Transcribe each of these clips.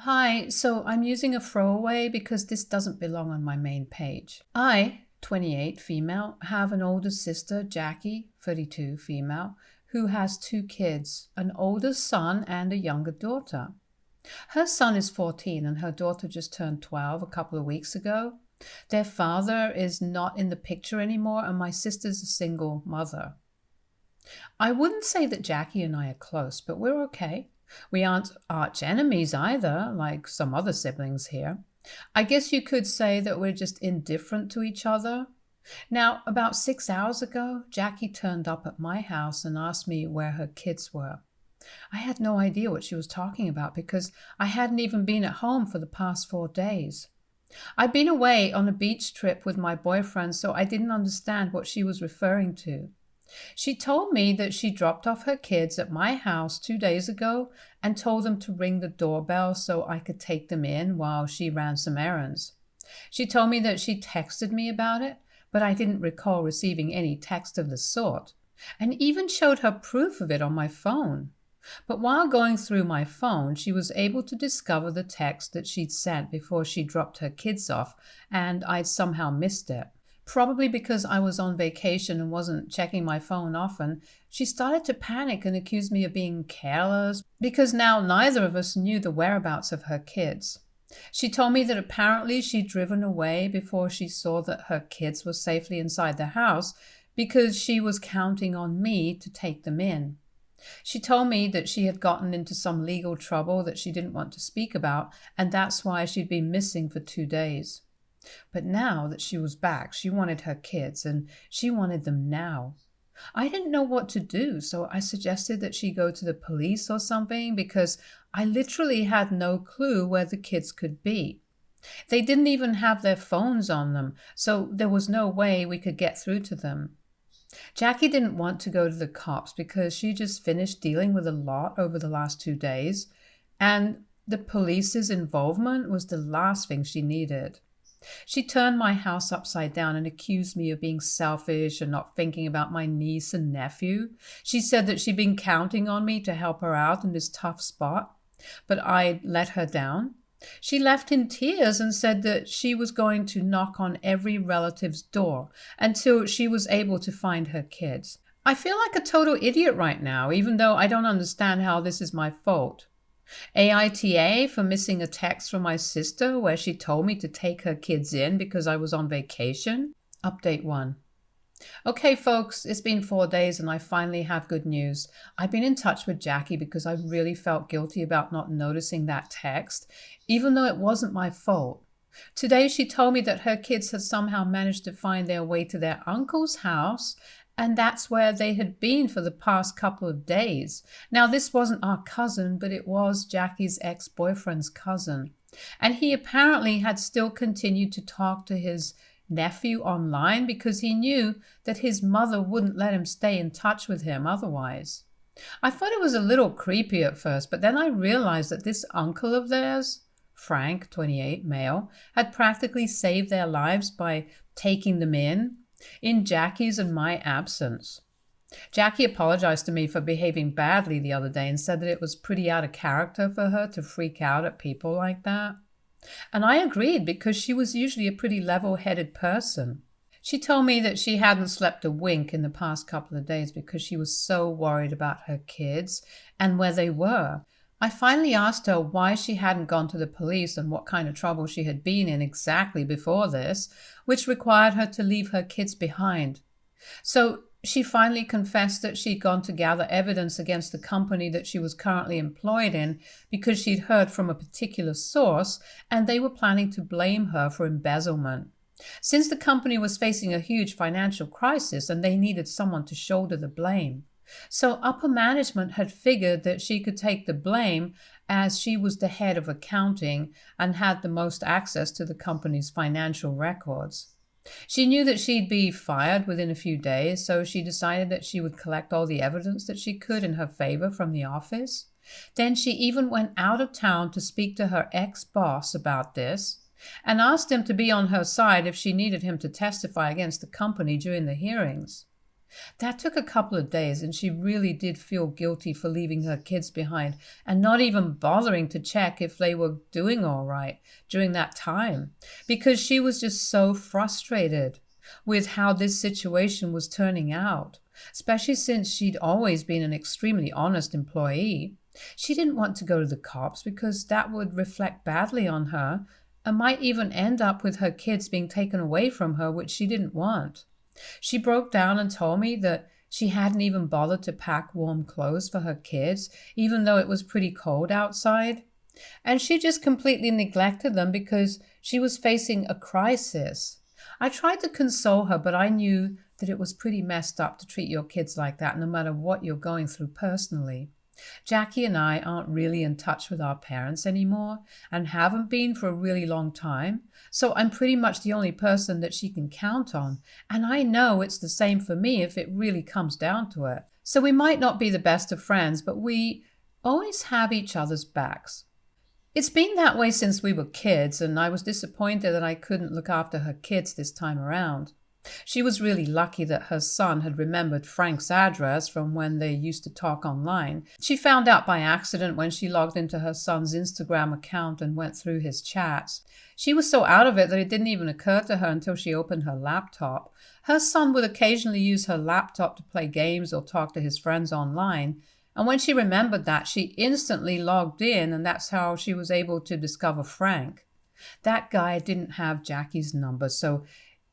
Hi, so I'm using a throwaway because this doesn't belong on my main page. I, 28, female, have an older sister, Jackie, 32, female, who has two kids, an older son and a younger daughter. Her son is 14 and her daughter just turned 12 a couple of weeks ago. Their father is not in the picture anymore, and my sister's a single mother. I wouldn't say that Jackie and I are close, but we're okay. We aren't arch enemies either, like some other siblings here. I guess you could say that we're just indifferent to each other. Now, about 6 hours ago, Jackie turned up at my house and asked me where her kids were. I had no idea what she was talking about because I hadn't even been at home for the past 4 days. I'd been away on a beach trip with my boyfriend, so I didn't understand what she was referring to. She told me that she dropped off her kids at my house 2 days ago and told them to ring the doorbell so I could take them in while she ran some errands. She told me that she texted me about it, but I didn't recall receiving any text of the sort, and even showed her proof of it on my phone. But while going through my phone, she was able to discover the text that she'd sent before she dropped her kids off, and I'd somehow missed it. Probably because I was on vacation and wasn't checking my phone often, she started to panic and accuse me of being careless because now neither of us knew the whereabouts of her kids. She told me that apparently she'd driven away before she saw that her kids were safely inside the house because she was counting on me to take them in. She told me that she had gotten into some legal trouble that she didn't want to speak about, and that's why she'd been missing for 2 days. But now that she was back, she wanted her kids, and she wanted them now. I didn't know what to do, so I suggested that she go to the police or something because I literally had no clue where the kids could be. They didn't even have their phones on them, so there was no way we could get through to them. Jackie didn't want to go to the cops because she just finished dealing with a lot over the last 2 days, and the police's involvement was the last thing she needed. She turned my house upside down and accused me of being selfish and not thinking about my niece and nephew. She said that she'd been counting on me to help her out in this tough spot, but I let her down. She left in tears and said that she was going to knock on every relative's door until she was able to find her kids. I feel like a total idiot right now, even though I don't understand how this is my fault. AITA for missing a text from my sister where she told me to take her kids in because I was on vacation. Update 1. Okay, folks, it's been 4 days and I finally have good news. I've been in touch with Jackie because I really felt guilty about not noticing that text, even though it wasn't my fault. Today she told me that her kids had somehow managed to find their way to their uncle's house, and that's where they had been for the past couple of days. Now, this wasn't our cousin, but it was Jackie's ex-boyfriend's cousin. And he apparently had still continued to talk to his nephew online because he knew that his mother wouldn't let him stay in touch with him otherwise. I thought it was a little creepy at first, but then I realized that this uncle of theirs, Frank, 28, male, had practically saved their lives by taking them in Jackie's and my absence. Jackie apologized to me for behaving badly the other day and said that it was pretty out of character for her to freak out at people like that. And I agreed because she was usually a pretty level-headed person. She told me that she hadn't slept a wink in the past couple of days because she was so worried about her kids and where they were. I finally asked her why she hadn't gone to the police and what kind of trouble she had been in exactly before this, which required her to leave her kids behind. So she finally confessed that she'd gone to gather evidence against the company that she was currently employed in because she'd heard from a particular source and they were planning to blame her for embezzlement. Since the company was facing a huge financial crisis and they needed someone to shoulder the blame. So upper management had figured that she could take the blame as she was the head of accounting and had the most access to the company's financial records. She knew that she'd be fired within a few days, so she decided that she would collect all the evidence that she could in her favor from the office. Then she even went out of town to speak to her ex-boss about this and asked him to be on her side if she needed him to testify against the company during the hearings. That took a couple of days, and she really did feel guilty for leaving her kids behind and not even bothering to check if they were doing all right during that time, because she was just so frustrated with how this situation was turning out, especially since she'd always been an extremely honest employee. She didn't want to go to the cops because that would reflect badly on her and might even end up with her kids being taken away from her, which she didn't want. She broke down and told me that she hadn't even bothered to pack warm clothes for her kids, even though it was pretty cold outside. And she just completely neglected them because she was facing a crisis. I tried to console her, but I knew that it was pretty messed up to treat your kids like that, no matter what you're going through personally. Jackie and I aren't really in touch with our parents anymore and haven't been for a really long time, so I'm pretty much the only person that she can count on, and I know it's the same for me if it really comes down to it. So we might not be the best of friends, but we always have each other's backs. It's been that way since we were kids, and I was disappointed that I couldn't look after her kids this time around. She was really lucky that her son had remembered Frank's address from when they used to talk online. She found out by accident when she logged into her son's Instagram account and went through his chats. She was so out of it that it didn't even occur to her until she opened her laptop. Her son would occasionally use her laptop to play games or talk to his friends online. And when she remembered that, she instantly logged in, and that's how she was able to discover Frank. That guy didn't have Jackie's number, so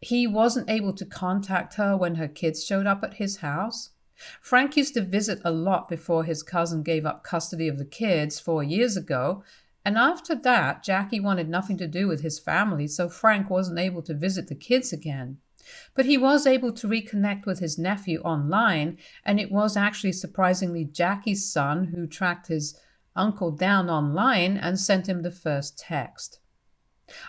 he wasn't able to contact her when her kids showed up at his house. Frank used to visit a lot before his cousin gave up custody of the kids 4 years ago, and after that, Jackie wanted nothing to do with his family, so Frank wasn't able to visit the kids again. But he was able to reconnect with his nephew online, and it was actually surprisingly Jackie's son who tracked his uncle down online and sent him the first text.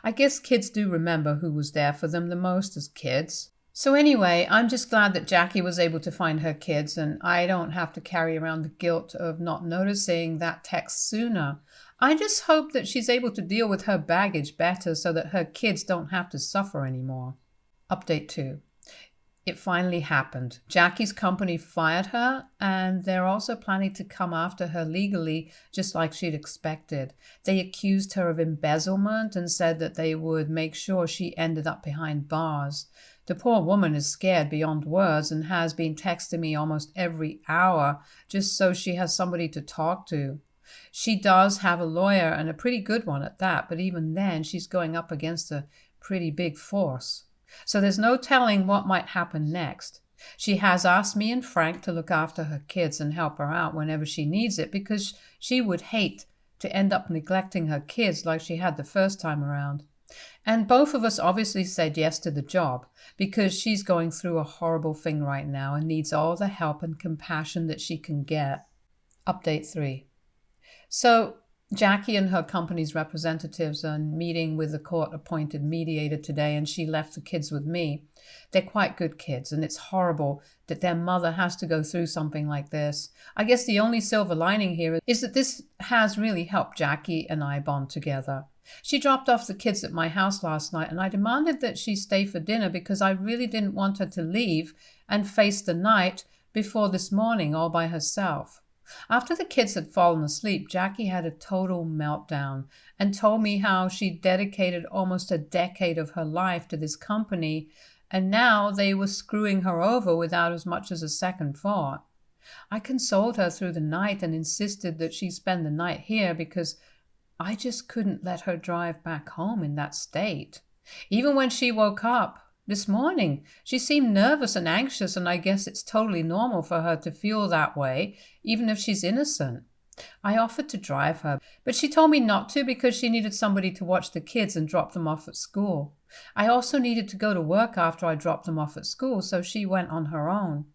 I guess kids do remember who was there for them the most as kids. So anyway, I'm just glad that Jackie was able to find her kids, and I don't have to carry around the guilt of not noticing that text sooner. I just hope that she's able to deal with her baggage better so that her kids don't have to suffer anymore. Update 2. It finally happened. Jackie's company fired her, and they're also planning to come after her legally, just like she'd expected. They accused her of embezzlement and said that they would make sure she ended up behind bars. The poor woman is scared beyond words and has been texting me almost every hour just so she has somebody to talk to. She does have a lawyer, and a pretty good one at that, but even then she's going up against a pretty big force. So there's no telling what might happen next. She has asked me and Frank to look after her kids and help her out whenever she needs it, because she would hate to end up neglecting her kids like she had the first time around. And both of us obviously said yes to the job because she's going through a horrible thing right now and needs all the help and compassion that she can get. Update 3. So Jackie and her company's representatives are meeting with the court-appointed mediator today, and she left the kids with me. They're quite good kids, and it's horrible that their mother has to go through something like this. I guess the only silver lining here is that this has really helped Jackie and I bond together. She dropped off the kids at my house last night, and I demanded that she stay for dinner because I really didn't want her to leave and face the night before this morning all by herself. After the kids had fallen asleep, Jackie had a total meltdown and told me how she dedicated almost a decade of her life to this company, and now they were screwing her over without as much as a second thought. I consoled her through the night and insisted that she spend the night here because I just couldn't let her drive back home in that state. Even when she woke up this morning, she seemed nervous and anxious, and I guess it's totally normal for her to feel that way, even if she's innocent. I offered to drive her, but she told me not to because she needed somebody to watch the kids and drop them off at school. I also needed to go to work after I dropped them off at school, so she went on her own.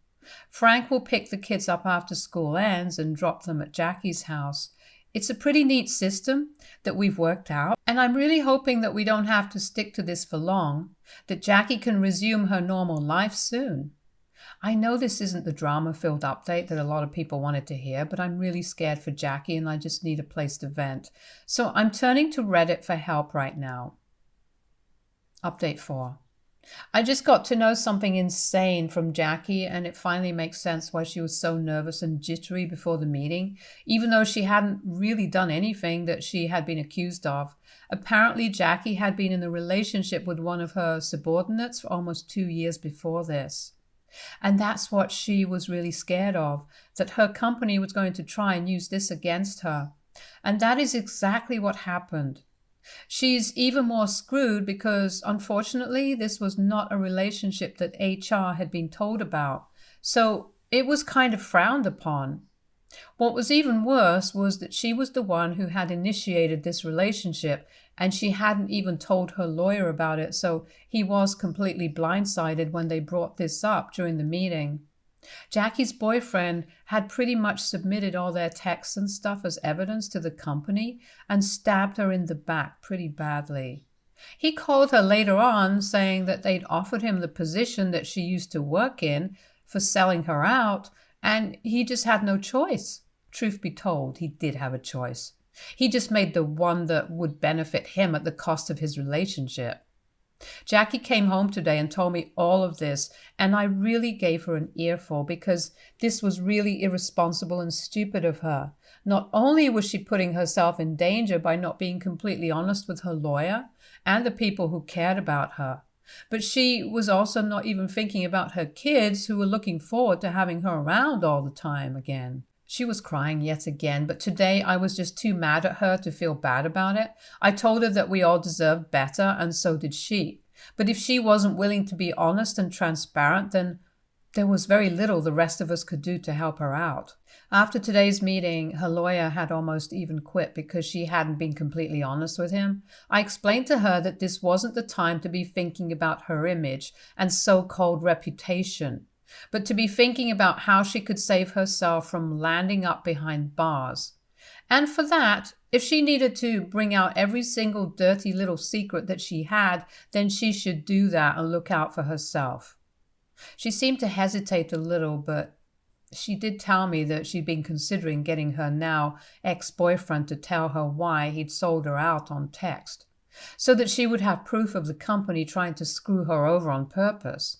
Frank will pick the kids up after school ends and drop them at Jackie's house. It's a pretty neat system that we've worked out, and I'm really hoping that we don't have to stick to this for long, that Jackie can resume her normal life soon. I know this isn't the drama-filled update that a lot of people wanted to hear, but I'm really scared for Jackie and I just need a place to vent. So I'm turning to Reddit for help right now. Update 4. I just got to know something insane from Jackie, and it finally makes sense why she was so nervous and jittery before the meeting, even though she hadn't really done anything that she had been accused of. Apparently, Jackie had been in a relationship with one of her subordinates for almost 2 years before this. And that's what she was really scared of, that her company was going to try and use this against her. And that is exactly what happened. She's even more screwed because, unfortunately, this was not a relationship that HR had been told about. So it was kind of frowned upon. What was even worse was that she was the one who had initiated this relationship, and she hadn't even told her lawyer about it, so he was completely blindsided when they brought this up during the meeting. Jackie's boyfriend had pretty much submitted all their texts and stuff as evidence to the company and stabbed her in the back pretty badly. He called her later on saying that they'd offered him the position that she used to work in for selling her out, and he just had no choice. Truth be told, he did have a choice. He just made the one that would benefit him at the cost of his relationship. Jackie came home today and told me all of this, and I really gave her an earful because this was really irresponsible and stupid of her. Not only was she putting herself in danger by not being completely honest with her lawyer and the people who cared about her, but she was also not even thinking about her kids who were looking forward to having her around all the time again. She was crying yet again, but today I was just too mad at her to feel bad about it. I told her that we all deserved better, and so did she. But if she wasn't willing to be honest and transparent, then there was very little the rest of us could do to help her out. After today's meeting, her lawyer had almost even quit because she hadn't been completely honest with him. I explained to her that this wasn't the time to be thinking about her image and so-called reputation, but to be thinking about how she could save herself from landing up behind bars. And for that, if she needed to bring out every single dirty little secret that she had, then she should do that and look out for herself. She seemed to hesitate a little, but she did tell me that she'd been considering getting her now ex-boyfriend to tell her why he'd sold her out on text, so that she would have proof of the company trying to screw her over on purpose.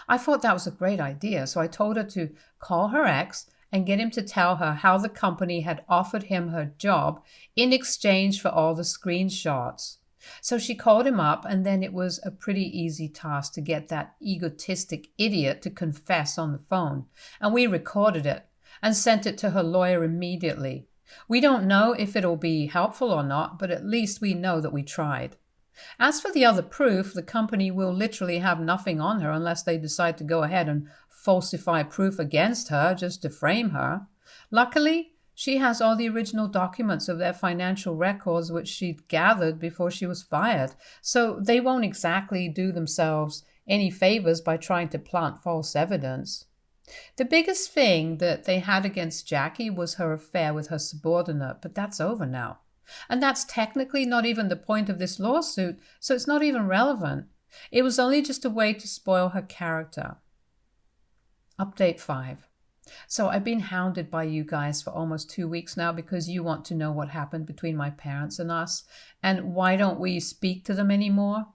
I thought that was a great idea, so I told her to call her ex and get him to tell her how the company had offered him her job in exchange for all the screenshots. So she called him up, and then it was a pretty easy task to get that egotistic idiot to confess on the phone, and we recorded it and sent it to her lawyer immediately. We don't know if it'll be helpful or not, but at least we know that we tried. As for the other proof, the company will literally have nothing on her unless they decide to go ahead and falsify proof against her just to frame her. Luckily, she has all the original documents of their financial records which she'd gathered before she was fired, so they won't exactly do themselves any favors by trying to plant false evidence. The biggest thing that they had against Jackie was her affair with her subordinate, but that's over now. And that's technically not even the point of this lawsuit, so it's not even relevant. It was only just a way to spoil her character. Update 5. So I've been hounded by you guys for almost 2 weeks now because you want to know what happened between my parents and us, and why don't we speak to them anymore?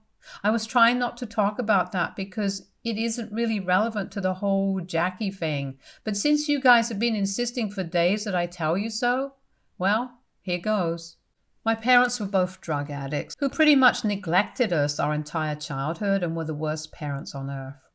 I was trying not to talk about that because it isn't really relevant to the whole Jackie thing, but since you guys have been insisting for days that I tell you so, well, here goes. My parents were both drug addicts who pretty much neglected us our entire childhood and were the worst parents on earth.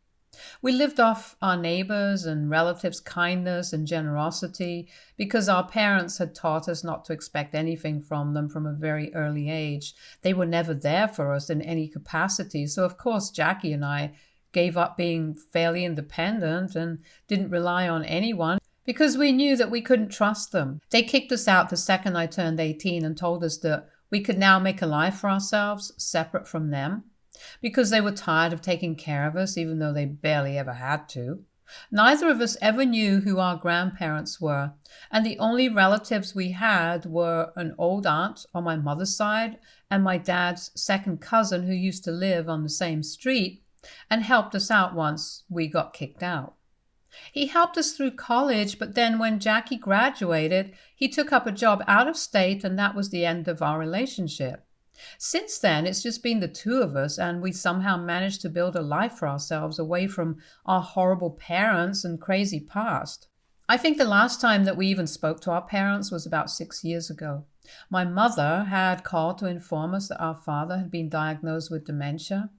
We lived off our neighbors' and relatives' kindness and generosity because our parents had taught us not to expect anything from them from a very early age. They were never there for us in any capacity, so of course Jackie and I gave up being fairly independent and didn't rely on anyone because we knew that we couldn't trust them. They kicked us out the second I turned 18 and told us that we could now make a life for ourselves separate from them, because they were tired of taking care of us even though they barely ever had to. Neither of us ever knew who our grandparents were, and the only relatives we had were an old aunt on my mother's side and my dad's second cousin who used to live on the same street and helped us out once we got kicked out. He helped us through college, but then when Jackie graduated, he took up a job out of state, and that was the end of our relationship. Since then, it's just been the two of us, and we somehow managed to build a life for ourselves away from our horrible parents and crazy past. I think the last time that we even spoke to our parents was about 6 years ago. My mother had called to inform us that our father had been diagnosed with dementia.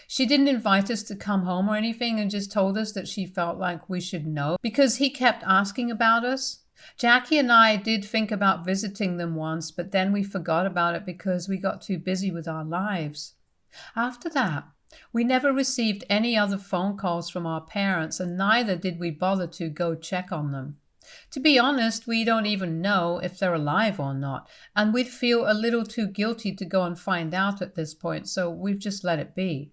She didn't invite us to come home or anything and just told us that she felt like we should know because he kept asking about us. Jackie and I did think about visiting them once, but then we forgot about it because we got too busy with our lives. After that, we never received any other phone calls from our parents, and neither did we bother to go check on them. To be honest, we don't even know if they're alive or not, and we'd feel a little too guilty to go and find out at this point, so we've just let it be.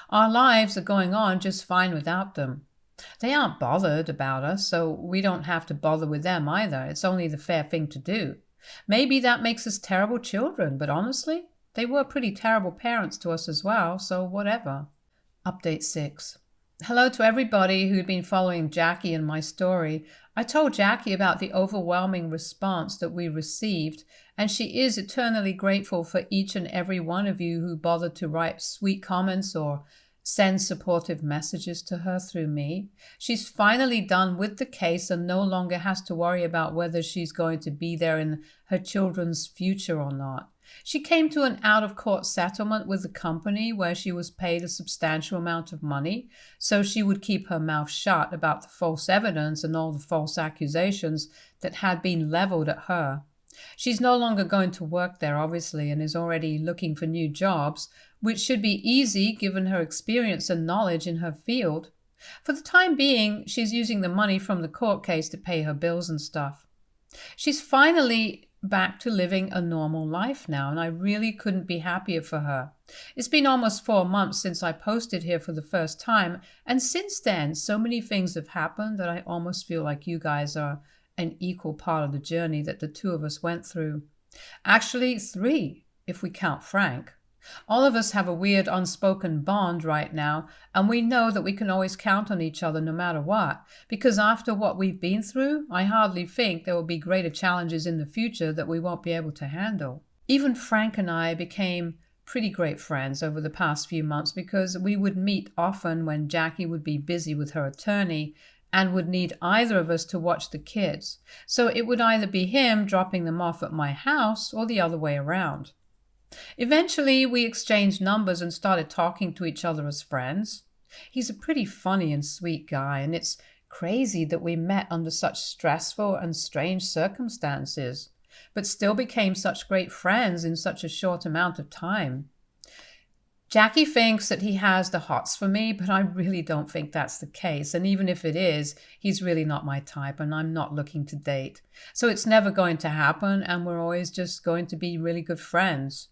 Our lives are going on just fine without them. They aren't bothered about us, so we don't have to bother with them either. It's only the fair thing to do. Maybe that makes us terrible children, but honestly, they were pretty terrible parents to us as well, so whatever. Update 6. Hello to everybody who'd been following Jackie and my story. I told Jackie about the overwhelming response that we received, and she is eternally grateful for each and every one of you who bothered to write sweet comments or send supportive messages to her through me. She's finally done with the case and no longer has to worry about whether she's going to be there in her children's future or not. She came to an out-of-court settlement with the company where she was paid a substantial amount of money, so she would keep her mouth shut about the false evidence and all the false accusations that had been leveled at her. She's no longer going to work there, obviously, and is already looking for new jobs, which should be easy given her experience and knowledge in her field. For the time being, she's using the money from the court case to pay her bills and stuff. She's finally back to living a normal life now, and I really couldn't be happier for her. It's been almost 4 months since I posted here for the first time, and since then, so many things have happened that I almost feel like you guys are an equal part of the journey that the two of us went through. Actually, 3, if we count Frank. All of us have a weird unspoken bond right now, and we know that we can always count on each other no matter what, because after what we've been through, I hardly think there will be greater challenges in the future that we won't be able to handle. Even Frank and I became pretty great friends over the past few months because we would meet often when Jackie would be busy with her attorney and would need either of us to watch the kids. So it would either be him dropping them off at my house or the other way around. Eventually, we exchanged numbers and started talking to each other as friends. He's a pretty funny and sweet guy, and it's crazy that we met under such stressful and strange circumstances, but still became such great friends in such a short amount of time. Jackie thinks that he has the hots for me, but I really don't think that's the case, and even if it is, he's really not my type, and I'm not looking to date. So it's never going to happen, and we're always just going to be really good friends.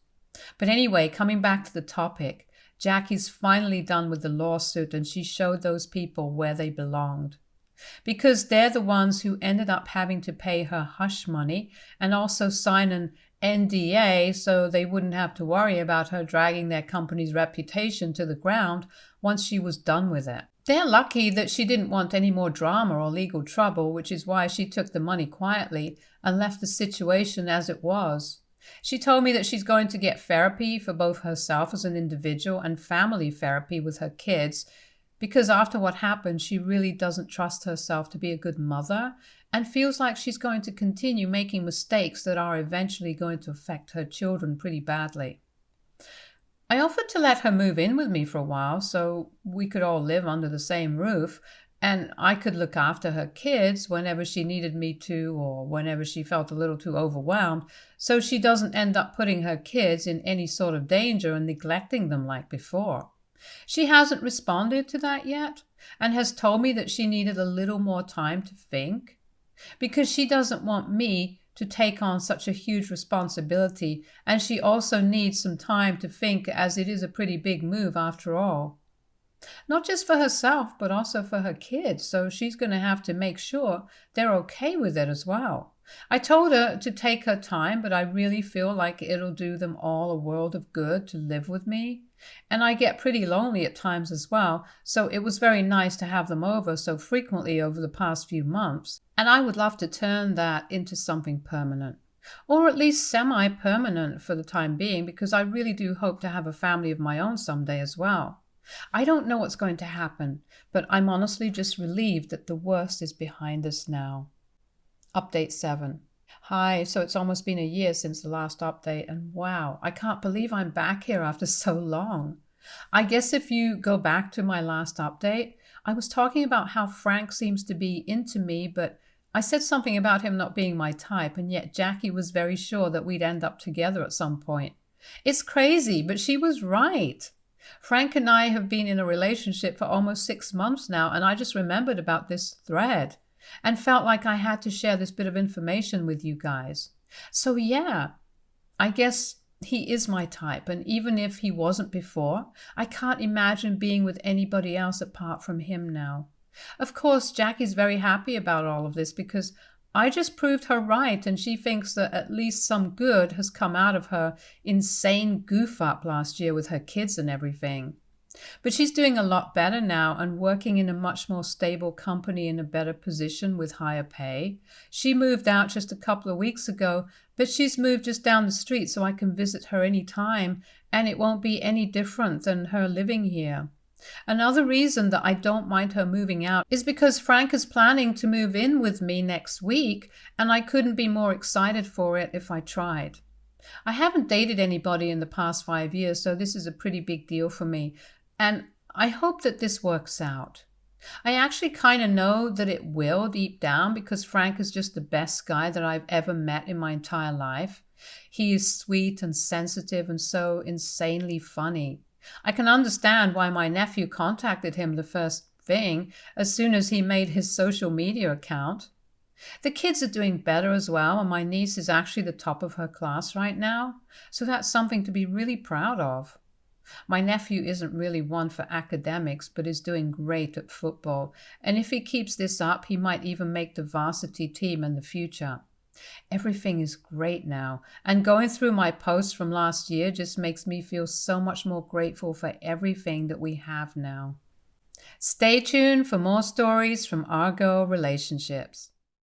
But anyway, coming back to the topic, Jackie's finally done with the lawsuit and she showed those people where they belonged. Because they're the ones who ended up having to pay her hush money and also sign an NDA so they wouldn't have to worry about her dragging their company's reputation to the ground once she was done with it. They're lucky that she didn't want any more drama or legal trouble, which is why she took the money quietly and left the situation as it was. She told me that she's going to get therapy for both herself as an individual and family therapy with her kids because after what happened, she really doesn't trust herself to be a good mother and feels like she's going to continue making mistakes that are eventually going to affect her children pretty badly. I offered to let her move in with me for a while so we could all live under the same roof, and I could look after her kids whenever she needed me to or whenever she felt a little too overwhelmed, so she doesn't end up putting her kids in any sort of danger and neglecting them like before. She hasn't responded to that yet and has told me that she needed a little more time to think because she doesn't want me to take on such a huge responsibility, and she also needs some time to think as it is a pretty big move after all. Not just for herself, but also for her kids, so she's going to have to make sure they're okay with it as well. I told her to take her time, but I really feel like it'll do them all a world of good to live with me. And I get pretty lonely at times as well, so it was very nice to have them over so frequently over the past few months. And I would love to turn that into something permanent. or at least semi-permanent for the time being, because I really do hope to have a family of my own someday as well. I don't know what's going to happen, but I'm honestly just relieved that the worst is behind us now. Update 7. Hi, so it's almost been a year since the last update, and wow, I can't believe I'm back here after so long. I guess if you go back to my last update, I was talking about how Frank seems to be into me, but I said something about him not being my type, and yet Jackie was very sure that we'd end up together at some point. It's crazy, but she was right. Frank and I have been in a relationship for almost 6 months now, and I just remembered about this thread and felt like I had to share this bit of information with you guys. So yeah, I guess he is my type, and even if he wasn't before, I can't imagine being with anybody else apart from him now. Of course, Jackie's very happy about all of this because I just proved her right, and she thinks that at least some good has come out of her insane goof up last year with her kids and everything. But she's doing a lot better now and working in a much more stable company in a better position with higher pay. She moved out just a couple of weeks ago, but she's moved just down the street so I can visit her any time, and it won't be any different than her living here. Another reason that I don't mind her moving out is because Frank is planning to move in with me next week, and I couldn't be more excited for it if I tried. I haven't dated anybody in the past 5 years, so this is a pretty big deal for me, and I hope that this works out. I actually kind of know that it will deep down because Frank is just the best guy that I've ever met in my entire life. He is sweet and sensitive and so insanely funny. I can understand why my nephew contacted him the first thing as soon as he made his social media account. The kids are doing better as well, and my niece is actually the top of her class right now, so that's something to be really proud of. My nephew isn't really one for academics, but is doing great at football, and if he keeps this up, he might even make the varsity team in the future. Everything is great now, and going through my posts from last year just makes me feel so much more grateful for everything that we have now. Stay tuned for more stories from our girl relationships.